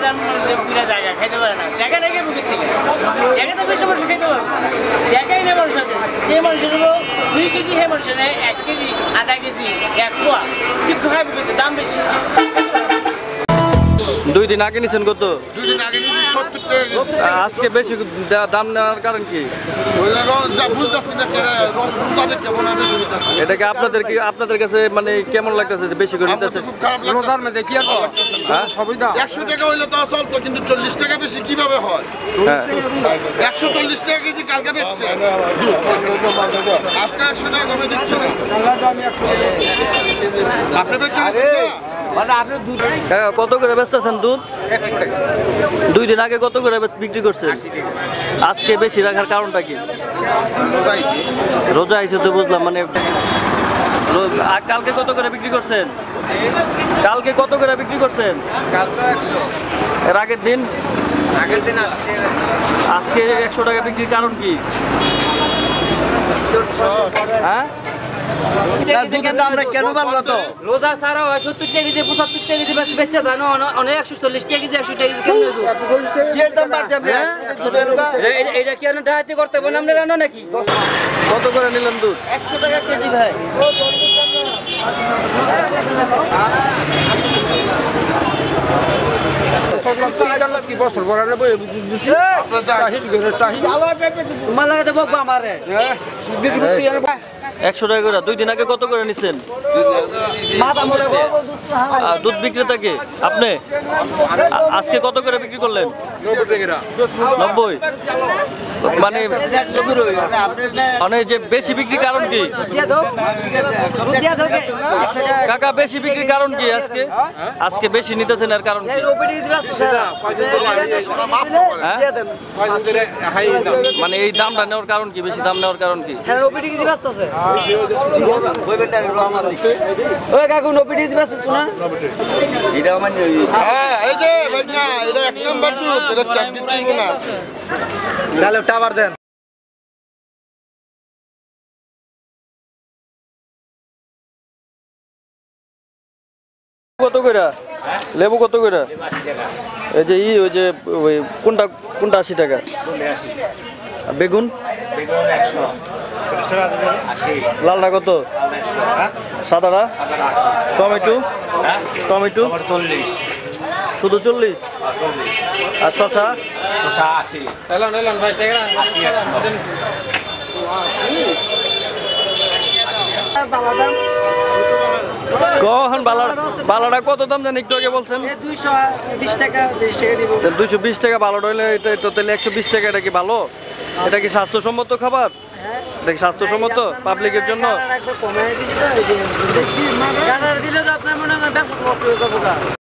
দাম পুরা জায়গা খাইতে পারে না টাকা টাকা বুকের থেকে জায়গাতে বেশি মানুষ খাইতে পারবে টাকাই নেই মানুষ আছে যে মানুষের 2 কেজি হে মানুষের 1 কেজি আধা কেজি 1 পোয়া ঠিক খাইবে কিন্তু দাম বেশি 2 দিন আগে নিছেন কত? 2 দিন আগে নিছি 70 টাকা। আজকে বেশি দাম নেওয়ার কারণ কি? এটা কি আপনাদের কাছে মানে কেমন লাগতেছে যে বেশি করে নিতেছে? রোজার মধ্যে কি আর সুবিধা 100 টাকা হইলে তো চলতো কিন্তু 40 টাকা বেশি কিভাবে হয়? হ্যাঁ 140 টাকা কেজি কালকে বেচছে আজকে 100 টাকা কমে দিচ্ছে না। আপনি বেচছেন না মানে আপনি দুধ কত করে বেচতেছেন দুধ? 100 টাকা। 2 দিন আগে কত করে বিক্রি করছেন? আজকে বেশি রাখার কারণটা কি? রোজা আইছে তো বুঝলাম, মানে কালকে কত করে বিক্রি করছেন? কালকে কত করে বিক্রি করছেন? কালকে 100। এর আগের দিন? আগের দিন আসছে আজকে 100 টাকা বিক্রির কারণ কি? হ্যাঁ দুধের দামটা কেন বাড়লো তো? রোজা ছাড়া 70 টাকা কেজি 75 টাকা কেজি বেচে দেন অনেক 140 টাকা কেজি 100 টাকা কেজি কেন দুধ এর দাম বাড়তে হবে এটা কি আর ঢাইতে করতে বলেন আমরা রান্না নাকি? কত করে নিলেন দুধ? 100 টাকা কেজি ভাই। তোমার লাগাতে বকবা আমারে 100 টাকা করে। 2 দিন আগে কত করে নিছেন? দুধ বিক্রেতা কে আপনি? আজকে কত করে বিক্রি করলেন? 90। মানে যে বেশি বিক্রির কারণ কি কাকা? বেশি বিক্রির কারণ কি আজকে? আজকে বেশি নিতেছেন এর কারণ কি? মানে এই দামটা নেওয়ার কারণ কি? বেশি দাম নেওয়ার কারণ কি? এই যে ভাই না এটা 1 নাম্বার দুধ, এটা চেক দিতে হবে না। তাহলে টাবার দেন। কত করে লেবু? কত করে? এই যে ওই যে ওই কোনটা 80 টাকা? বেগুন লালটা কত? সাদাটা? টমেটো? টমেটো 40। শুধু 40? আর শশা? 80। কখন বালাটা কত দাম জানি একটু আগে বলছেন? 220 টাকা 30 টাকা দিব। 220 টাকা বালাটা হইলে এটা তাহলে 120 টাকা। এটা কি ভালো? এটা কি স্বাস্থ্যসম্মত খাবার? এটা কি স্বাস্থ্যসম্মত পাবলিকের জন্য? কমায় দিছি তো এই যে দিলে তো আপনার মনে হয় ব্যবসা নষ্ট হয়ে যাবে।